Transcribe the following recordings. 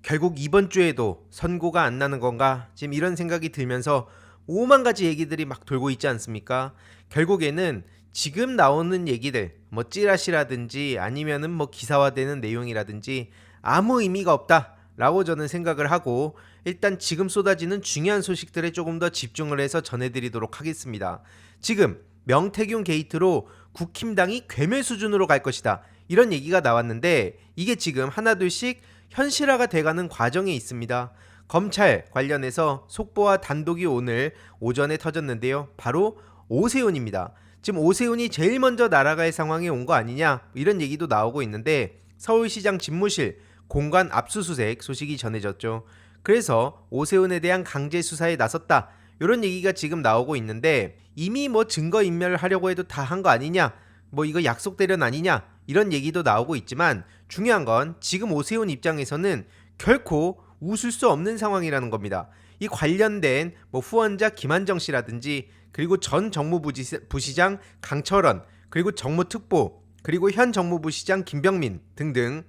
결국 이번 주에도 선고가 안 나는 건가? 지금 이런 생각이 들면서 오만 가지 얘기들이 막 돌고 있지 않습니까? 결국에는 지금 나오는 얘기들, 뭐 찌라시라든지 아니면은 뭐 기사화되는 내용이라든지 아무 의미가 없다라고 저는 생각을 하고 일단 지금 쏟아지는 중요한 소식들에 조금 더 집중을 해서 전해드리도록 하겠습니다. 지금 명태균 게이트로 국힘당이 괴멸 수준으로 갈 것이다. 이런 얘기가 나왔는데 이게 지금 하나둘씩 현실화가 돼가는 과정에 있습니다. 검찰 관련해서 속보와 단독이 오늘 오전에 터졌는데요. 바로 오세훈입니다. 지금 오세훈이 제일 먼저 날아갈 상황에 온 거 아니냐 이런 얘기도 나오고 있는데 서울시장 집무실 공간 압수수색 소식이 전해졌죠. 그래서 오세훈에 대한 강제 수사에 나섰다 이런 얘기가 지금 나오고 있는데 이미 뭐 증거인멸을 하려고 해도 다 한 거 아니냐 뭐 이거 약속 대련 아니냐 이런 얘기도 나오고 있지만 중요한 건 지금 오세훈 입장에서는 결코 웃을 수 없는 상황이라는 겁니다. 이 관련된 뭐 후원자 김한정 씨라든지 그리고 전 정무부시장 강철원 그리고 정무특보 그리고 현 정무부시장 김병민 등등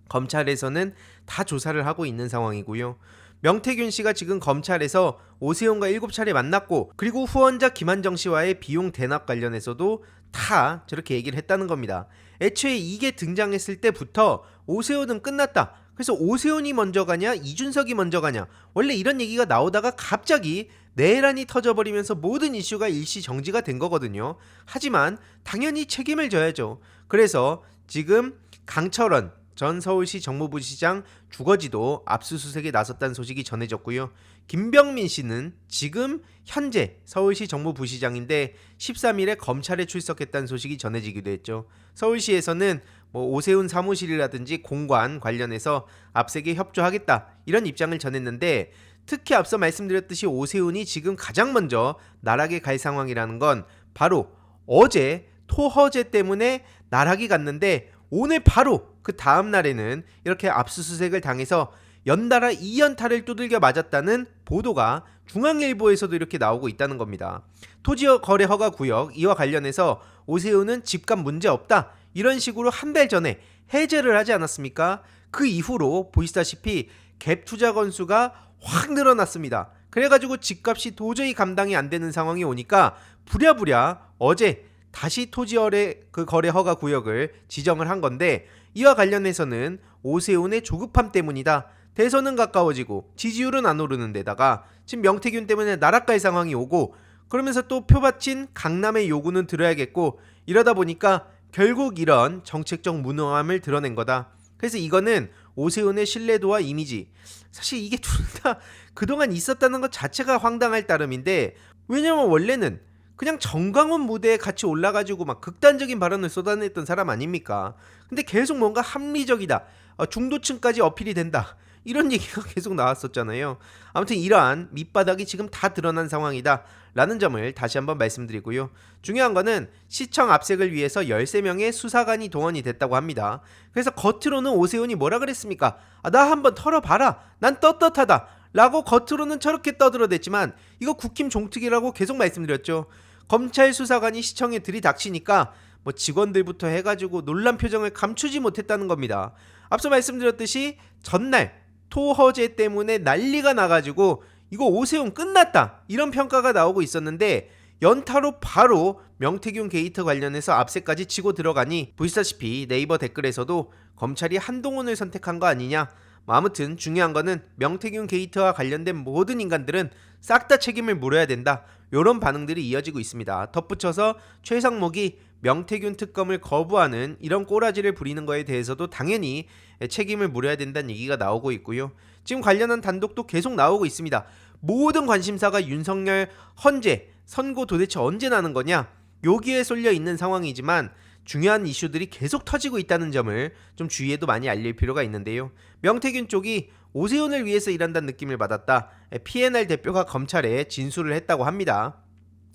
검찰에서는 다 조사를 하고 있는 상황이고요. 명태균 씨가 지금 검찰에서 오세훈과 7차례 만났고 그리고 후원자 김한정 씨와의 비용 대납 관련해서도 다 저렇게 얘기를 했다는 겁니다. 애초에 이게 등장했을 때부터 오세훈은 끝났다. 그래서 오세훈이 먼저 가냐 이준석이 먼저 가냐 원래 이런 얘기가 나오다가 갑자기 내란이 터져버리면서 모든 이슈가 일시 정지가 된 거거든요. 하지만 당연히 책임을 져야죠. 그래서 지금 강철원 전 서울시 정무부시장 주거지도 압수수색에 나섰다는 소식이 전해졌고요. 김병민 씨는 지금 현재 서울시 정무부시장인데 13일에 검찰에 출석했다는 소식이 전해지기도 했죠. 서울시에서는 뭐 오세훈 사무실이라든지 공관 관련해서 압색에 협조하겠다 이런 입장을 전했는데 특히 앞서 말씀드렸듯이 오세훈이 지금 가장 먼저 나락에 갈 상황이라는 건 바로 어제 토허제 때문에 나락이 갔는데 오늘 바로 그 다음 날에는 이렇게 압수수색을 당해서 연달아 2연타를 두들겨 맞았다는 보도가 중앙일보에서도 이렇게 나오고 있다는 겁니다. 토지 거래 허가 구역 이와 관련해서 오세훈은 집값 문제 없다 이런 식으로 한 달 전에 해제를 하지 않았습니까? 그 이후로 보시다시피 갭 투자 건수가 확 늘어났습니다. 그래가지고 집값이 도저히 감당이 안 되는 상황이 오니까 부랴부랴 어제 다시 토지 거래 허가 구역을 지정을 한 건데 이와 관련해서는 오세훈의 조급함 때문이다. 대선은 가까워지고 지지율은 안 오르는 데다가 지금 명태균 때문에 나락갈 상황이 오고 그러면서 또 표받친 강남의 요구는 들어야겠고 이러다 보니까 결국 이런 정책적 무능함을 드러낸 거다. 그래서 이거는 오세훈의 신뢰도와 이미지 사실 이게 둘 다 그동안 있었다는 것 자체가 황당할 따름인데 왜냐면 원래는 그냥 정광훈 무대에 같이 올라가지고 막 극단적인 발언을 쏟아냈던 사람 아닙니까? 근데 계속 뭔가 합리적이다. 중도층까지 어필이 된다. 이런 얘기가 계속 나왔었잖아요. 아무튼 이러한 밑바닥이 지금 다 드러난 상황이다. 라는 점을 다시 한번 말씀드리고요. 중요한 거는 시청 압색을 위해서 13명의 수사관이 동원이 됐다고 합니다. 그래서 겉으로는 오세훈이 뭐라 그랬습니까? 나 한번 털어봐라. 난 떳떳하다. 라고 겉으로는 저렇게 떠들어댔지만 이거 국힘 종특이라고 계속 말씀드렸죠. 검찰 수사관이 시청에 들이닥치니까 뭐 직원들부터 해가지고 놀란 표정을 감추지 못했다는 겁니다. 앞서 말씀드렸듯이 전날 토허제 때문에 난리가 나가지고 이거 오세훈 끝났다 이런 평가가 나오고 있었는데 연타로 바로 명태균 게이트 관련해서 압색까지 치고 들어가니 보시다시피 네이버 댓글에서도 검찰이 한동훈을 선택한 거 아니냐. 아무튼 중요한 거는 명태균 게이트와 관련된 모든 인간들은 싹 다 책임을 물어야 된다. 이런 반응들이 이어지고 있습니다. 덧붙여서 최상목이 명태균 특검을 거부하는 이런 꼬라지를 부리는 거에 대해서도 당연히 책임을 물어야 된다는 얘기가 나오고 있고요. 지금 관련한 단독도 계속 나오고 있습니다. 모든 관심사가 윤석열 헌재 선고 도대체 언제 나는 거냐 여기에 쏠려 있는 상황이지만 중요한 이슈들이 계속 터지고 있다는 점을 좀 주위에도 많이 알릴 필요가 있는데요. 명태균 쪽이 오세훈을 위해서 일한다는 느낌을 받았다. PNR 대표가 검찰에 진술을 했다고 합니다.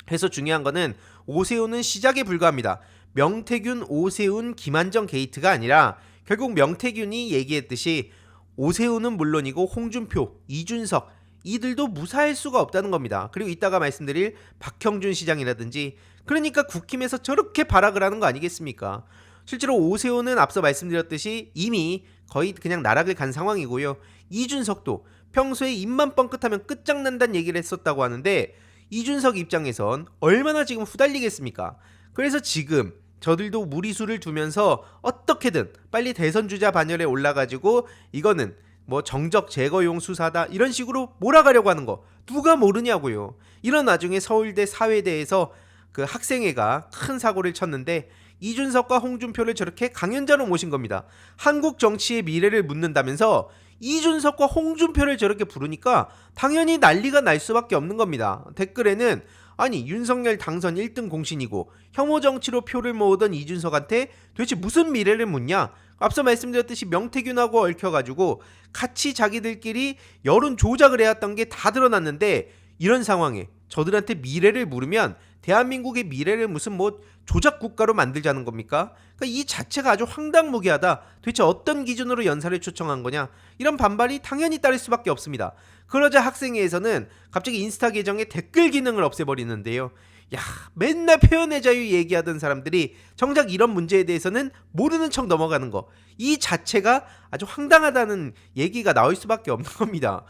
그래서 중요한 거는 오세훈은 시작에 불과합니다. 명태균, 오세훈, 김한정 게이트가 아니라 결국 명태균이 얘기했듯이 오세훈은 물론이고 홍준표, 이준석 이들도 무사할 수가 없다는 겁니다. 그리고 이따가 말씀드릴 박형준 시장이라든지 그러니까 국힘에서 저렇게 발악을 하는 거 아니겠습니까? 실제로 오세훈은 앞서 말씀드렸듯이 이미 거의 그냥 나락을 간 상황이고요. 이준석도 평소에 입만 뻥끗하면 끝장난다는 얘기를 했었다고 하는데 이준석 입장에선 얼마나 지금 후달리겠습니까? 그래서 지금 저들도 무리수를 두면서 어떻게든 빨리 대선 주자 반열에 올라가지고 이거는 뭐 정적 제거용 수사다 이런 식으로 몰아가려고 하는 거 누가 모르냐고요. 이런 와중에 서울대 사회대에서 그 학생회가 큰 사고를 쳤는데 이준석과 홍준표를 저렇게 강연자로 모신 겁니다. 한국 정치의 미래를 묻는다면서 이준석과 홍준표를 저렇게 부르니까 당연히 난리가 날 수밖에 없는 겁니다. 댓글에는 아니 윤석열 당선 1등 공신이고 혐오 정치로 표를 모으던 이준석한테 도대체 무슨 미래를 묻냐? 앞서 말씀드렸듯이 명태균하고 얽혀가지고 같이 자기들끼리 여론 조작을 해왔던 게 다 드러났는데 이런 상황에 저들한테 미래를 물으면 대한민국의 미래를 무슨 뭐 조작 국가로 만들자는 겁니까? 그러니까 이 자체가 아주 황당무계하다. 도대체 어떤 기준으로 연사를 초청한 거냐? 이런 반발이 당연히 따를 수밖에 없습니다. 그러자 학생회에서는 갑자기 인스타 계정에 댓글 기능을 없애버리는데요. 야, 맨날 표현의 자유 얘기하던 사람들이 정작 이런 문제에 대해서는 모르는 척 넘어가는 거. 이 자체가 아주 황당하다는 얘기가 나올 수밖에 없는 겁니다.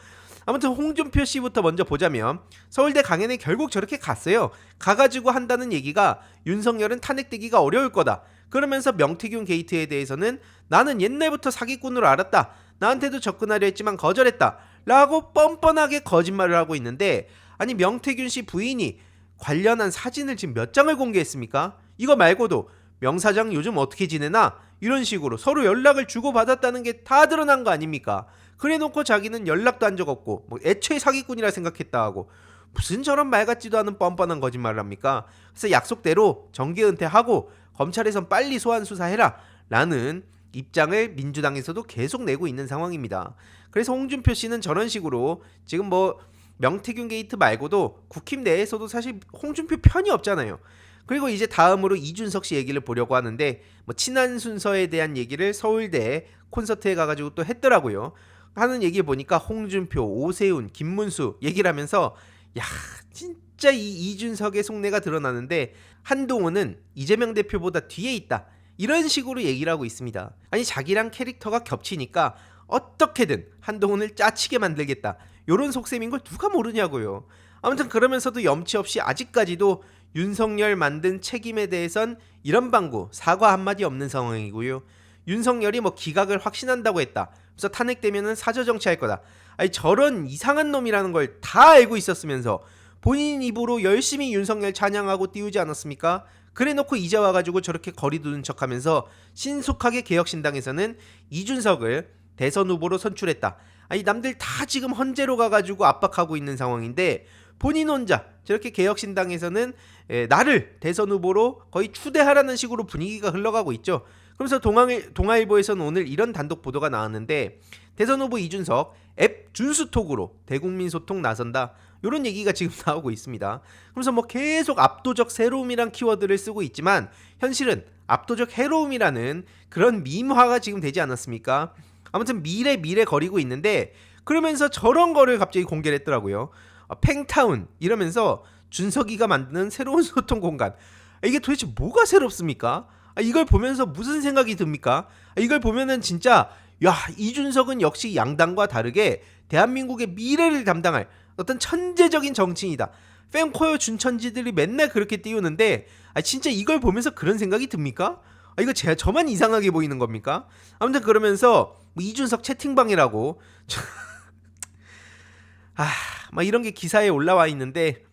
아무튼 홍준표 씨부터 먼저 보자면 서울대 강연에 결국 저렇게 갔어요. 가가지고 한다는 얘기가 윤석열은 탄핵되기가 어려울 거다. 그러면서 명태균 게이트에 대해서는 나는 옛날부터 사기꾼으로 알았다. 나한테도 접근하려 했지만 거절했다. 라고 뻔뻔하게 거짓말을 하고 있는데 아니 명태균 씨 부인이 관련한 사진을 지금 몇 장을 공개했습니까? 이거 말고도 명사장 요즘 어떻게 지내나? 이런 식으로 서로 연락을 주고받았다는 게 다 드러난 거 아닙니까? 그래놓고 자기는 연락도 한 적 없고 뭐 애초에 사기꾼이라 생각했다 하고 무슨 저런 말 같지도 않은 뻔뻔한 거짓말을 합니까? 그래서 약속대로 정계 은퇴하고 검찰에선 빨리 소환 수사해라 라는 입장을 민주당에서도 계속 내고 있는 상황입니다. 그래서 홍준표 씨는 저런 식으로 지금 뭐 명태균 게이트 말고도 국힘 내에서도 사실 홍준표 편이 없잖아요. 그리고 이제 다음으로 이준석 씨 얘기를 보려고 하는데 뭐 친한 순서에 대한 얘기를 서울대 콘서트에 가가지고 또 했더라고요. 하는 얘기 보니까 홍준표, 오세훈, 김문수 얘기를 하면서 야 진짜 이 이준석의 속내가 드러나는데 한동훈은 이재명 대표보다 뒤에 있다. 이런 식으로 얘기를 하고 있습니다. 아니 자기랑 캐릭터가 겹치니까 어떻게든 한동훈을 짜치게 만들겠다. 요런 속셈인 걸 누가 모르냐고요. 아무튼 그러면서도 염치 없이 아직까지도 윤석열 만든 책임에 대해선 이런 방구 사과 한마디 없는 상황이고요. 윤석열이 뭐 기각을 확신한다고 했다. 그래서 탄핵되면은 사저정치할 거다. 아니 저런 이상한 놈이라는 걸 다 알고 있었으면서 본인 입으로 열심히 윤석열 찬양하고 띄우지 않았습니까? 그래놓고 이제 와가지고 저렇게 거리 두는 척하면서 신속하게 개혁신당에서는 이준석을 대선 후보로 선출했다. 아니 남들 다 지금 헌재로 가가지고 압박하고 있는 상황인데 본인 혼자 저렇게 개혁신당에서는 나를 대선 후보로 거의 추대하라는 식으로 분위기가 흘러가고 있죠. 그러면서 동아일보에서는 오늘 이런 단독 보도가 나왔는데 대선 후보 이준석 앱 준수톡으로 대국민 소통 나선다. 이런 얘기가 지금 나오고 있습니다. 그래서 뭐 계속 압도적 새로움이란 키워드를 쓰고 있지만 현실은 압도적 해로움이라는 그런 밈화가 지금 되지 않았습니까? 아무튼 미래 거리고 있는데 그러면서 저런 거를 갑자기 공개를 했더라고요. 팽타운 이러면서 준석이가 만드는 새로운 소통 공간. 이게 도대체 뭐가 새롭습니까? 이걸 보면서 무슨 생각이 듭니까? 이걸 보면은 진짜 야 이준석은 역시 양당과 다르게 대한민국의 미래를 담당할 어떤 천재적인 정치인이다. 팬코어 준천지들이 맨날 그렇게 띄우는데 진짜 이걸 보면서 그런 생각이 듭니까? 이거 저만 이상하게 보이는 겁니까? 아무튼 그러면서 뭐 이준석 채팅방이라고 막 이런 게 기사에 올라와 있는데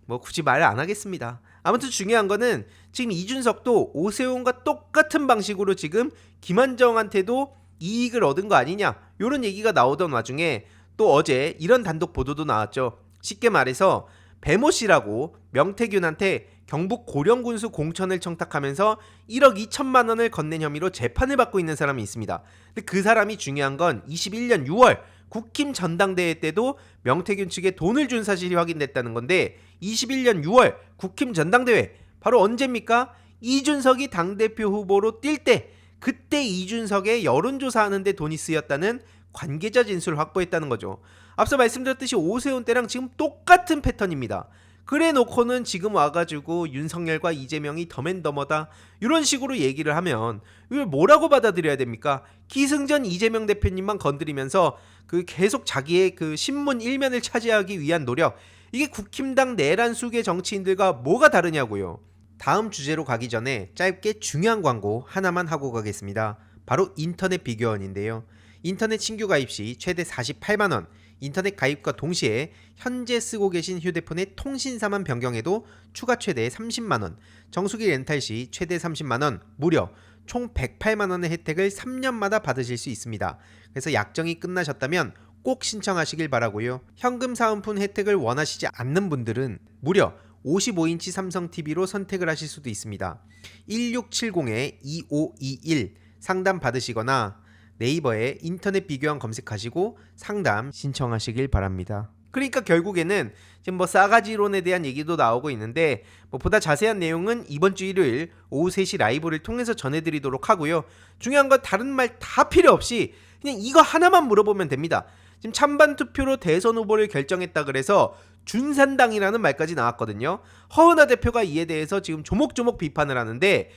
뭐 굳이 말 안 하겠습니다. 아무튼 중요한 거는 지금 이준석도 오세훈과 똑같은 방식으로 지금 김한정한테도 이익을 얻은 거 아니냐 이런 얘기가 나오던 와중에 또 어제 이런 단독 보도도 나왔죠. 쉽게 말해서 배모 씨라고 명태균한테 경북 고령군수 공천을 청탁하면서 1억 2천만 원을 건넨 혐의로 재판을 받고 있는 사람이 있습니다. 근데 그 사람이 중요한 건 21년 6월 국힘 전당대회 때도 명태균 측에 돈을 준 사실이 확인됐다는 건데 21년 6월 국힘 전당대회 바로 언제입니까? 이준석이 당대표 후보로 뛸 때 그때 이준석의 여론조사하는 데 돈이 쓰였다는 관계자 진술을 확보했다는 거죠. 앞서 말씀드렸듯이 오세훈 때랑 지금 똑같은 패턴입니다. 그래 놓고는 지금 와가지고 윤석열과 이재명이 더맨더머다 이런 식으로 얘기를 하면 이걸 뭐라고 받아들여야 됩니까? 기승전 이재명 대표님만 건드리면서 그 계속 자기의 그 신문 일면을 차지하기 위한 노력, 이게 국힘당 내란 수계 정치인들과 뭐가 다르냐고요. 다음 주제로 가기 전에 짧게 중요한 광고 하나만 하고 가겠습니다. 바로 인터넷 비교원인데요. 인터넷 신규 가입 시 최대 48만원, 인터넷 가입과 동시에 현재 쓰고 계신 휴대폰의 통신사만 변경해도 추가 최대 30만원, 정수기 렌탈 시 최대 30만원, 무려 총 108만원의 혜택을 3년마다 받으실 수 있습니다. 그래서 약정이 끝나셨다면 꼭 신청하시길 바라고요. 현금 사은품 혜택을 원하시지 않는 분들은 무려 55인치 삼성 TV로 선택을 하실 수도 있습니다. 1670-2521 상담 받으시거나 네이버에 인터넷 비교원 검색하시고 상담 신청하시길 바랍니다. 그러니까 결국에는 지금 뭐 싸가지론에 대한 얘기도 나오고 있는데 보다 자세한 내용은 이번 주 일요일 오후 3시 라이브를 통해서 전해드리도록 하고요. 중요한 건 다른 말 다 필요 없이 그냥 이거 하나만 물어보면 됩니다. 지금 찬반 투표로 대선 후보를 결정했다 그래서 준산당이라는 말까지 나왔거든요. 허은하 대표가 이에 대해서 지금 조목조목 비판을 하는데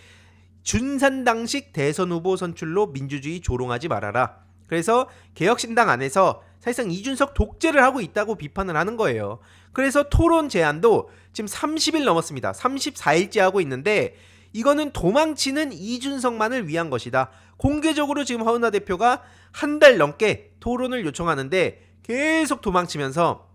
준산당식 대선 후보 선출로 민주주의 조롱하지 말아라. 그래서 개혁신당 안에서 사실상 이준석 독재를 하고 있다고 비판을 하는 거예요. 그래서 토론 제안도 지금 30일 넘었습니다. 34일째 하고 있는데 이거는 도망치는 이준석만을 위한 것이다. 공개적으로 지금 허은하 대표가 한 달 넘게 토론을 요청하는데 계속 도망치면서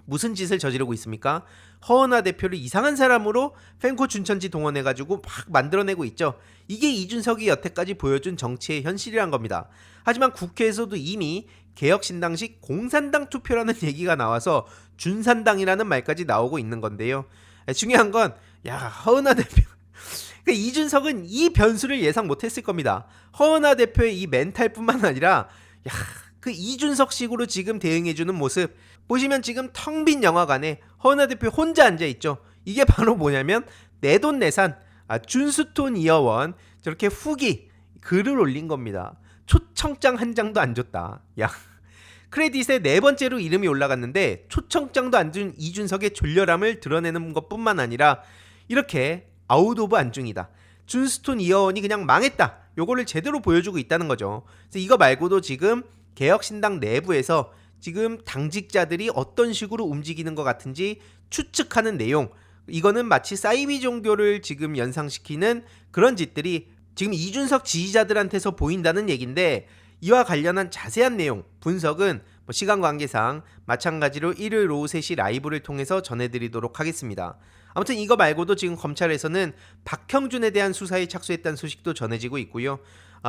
무슨 짓을 저지르고 있습니까? 허은하 대표를 이상한 사람으로 펜코 춘천지 동원해가지고 막 만들어내고 있죠. 이게 이준석이 여태까지 보여준 정치의 현실이란 겁니다. 하지만 국회에서도 이미 개혁신당식 공산당 투표라는 얘기가 나와서 준산당이라는 말까지 나오고 있는 건데요. 중요한 건 허은하 대표 이준석은 이 변수를 예상 못했을 겁니다. 허은하 대표의 이 멘탈뿐만 아니라 그 이준석식으로 지금 대응해주는 모습 보시면 지금 텅 빈 영화관에 허은하 대표 혼자 앉아있죠. 이게 바로 뭐냐면 내돈내산 준스톤 이어원 저렇게 후기 글을 올린 겁니다. 초청장 한 장도 안 줬다. 크레딧에 4번째로 이름이 올라갔는데 초청장도 안 준 이준석의 졸렬함을 드러내는 것뿐만 아니라 이렇게 아웃 오브 안중이다. 준스톤 이어원이 그냥 망했다. 요거를 제대로 보여주고 있다는 거죠. 그래서 이거 말고도 지금 개혁신당 내부에서 지금 당직자들이 어떤 식으로 움직이는 것 같은지 추측하는 내용, 이거는 마치 사이비 종교를 지금 연상시키는 그런 짓들이 지금 이준석 지지자들한테서 보인다는 얘기인데 이와 관련한 자세한 내용, 분석은 시간 관계상 마찬가지로 일요일 오후 3시 라이브를 통해서 전해드리도록 하겠습니다. 아무튼 이거 말고도 지금 검찰에서는 박형준에 대한 수사에 착수했다는 소식도 전해지고 있고요.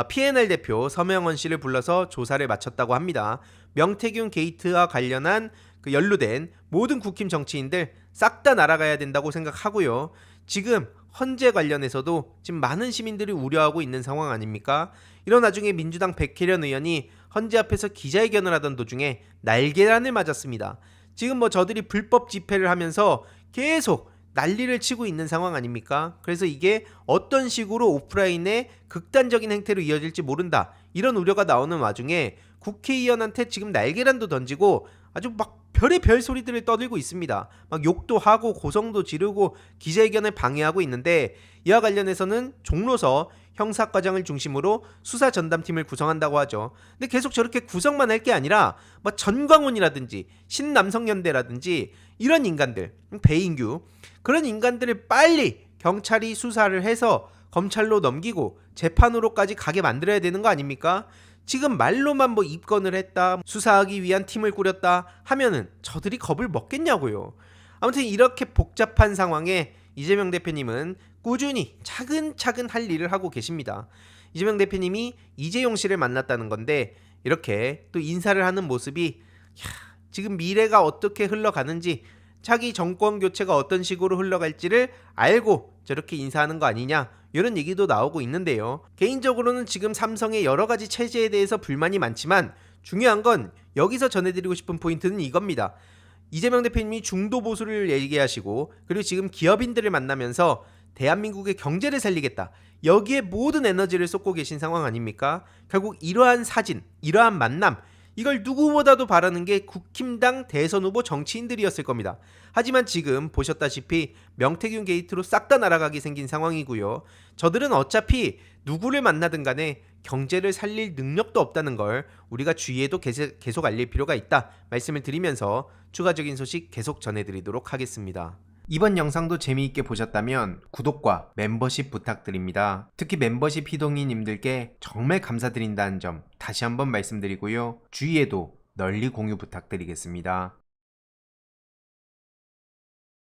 PNL 대표 서명원 씨를 불러서 조사를 마쳤다고 합니다. 명태균 게이트와 관련한 그 연루된 모든 국힘 정치인들 싹 다 날아가야 된다고 생각하고요. 지금 헌재 관련해서도 지금 많은 시민들이 우려하고 있는 상황 아닙니까? 이런 와중에 민주당 백혜련 의원이 헌재 앞에서 기자회견을 하던 도중에 날개란을 맞았습니다. 지금 저들이 불법 집회를 하면서 계속 난리를 치고 있는 상황 아닙니까? 그래서 이게 어떤 식으로 오프라인의 극단적인 행태로 이어질지 모른다. 이런 우려가 나오는 와중에 국회의원한테 지금 날개란도 던지고 아주 막 별의별 소리들을 떠들고 있습니다. 막 욕도 하고 고성도 지르고 기자회견을 방해하고 있는데 이와 관련해서는 종로서 형사과장을 중심으로 수사 전담팀을 구성한다고 하죠. 근데 계속 저렇게 구성만 할 게 아니라 전광훈이라든지 신남성연대라든지 이런 인간들, 배인규 그런 인간들을 빨리 경찰이 수사를 해서 검찰로 넘기고 재판으로까지 가게 만들어야 되는 거 아닙니까? 지금 말로만 입건을 했다, 수사하기 위한 팀을 꾸렸다 하면은 저들이 겁을 먹겠냐고요. 아무튼 이렇게 복잡한 상황에 이재명 대표님은 꾸준히 차근차근 할 일을 하고 계십니다. 이재명 대표님이 이재용 씨를 만났다는 건데 이렇게 또 인사를 하는 모습이 지금 미래가 어떻게 흘러가는지 자기 정권 교체가 어떤 식으로 흘러갈지를 알고 저렇게 인사하는 거 아니냐 이런 얘기도 나오고 있는데요. 개인적으로는 지금 삼성의 여러 가지 체제에 대해서 불만이 많지만 중요한 건 여기서 전해드리고 싶은 포인트는 이겁니다. 이재명 대표님이 중도 보수를 얘기하시고 그리고 지금 기업인들을 만나면서 대한민국의 경제를 살리겠다. 여기에 모든 에너지를 쏟고 계신 상황 아닙니까? 결국 이러한 사진, 이러한 만남 이걸 누구보다도 바라는 게 국힘당 대선 후보 정치인들이었을 겁니다. 하지만 지금 보셨다시피 명태균 게이트로 싹 다 날아가게 생긴 상황이고요. 저들은 어차피 누구를 만나든 간에 경제를 살릴 능력도 없다는 걸 우리가 주위에도 계속 알릴 필요가 있다 말씀을 드리면서 추가적인 소식 계속 전해드리도록 하겠습니다. 이번 영상도 재미있게 보셨다면 구독과 멤버십 부탁드립니다. 특히 멤버십 희동이님들께 정말 감사드린다는 점 다시 한번 말씀드리고요. 주위에도 널리 공유 부탁드리겠습니다.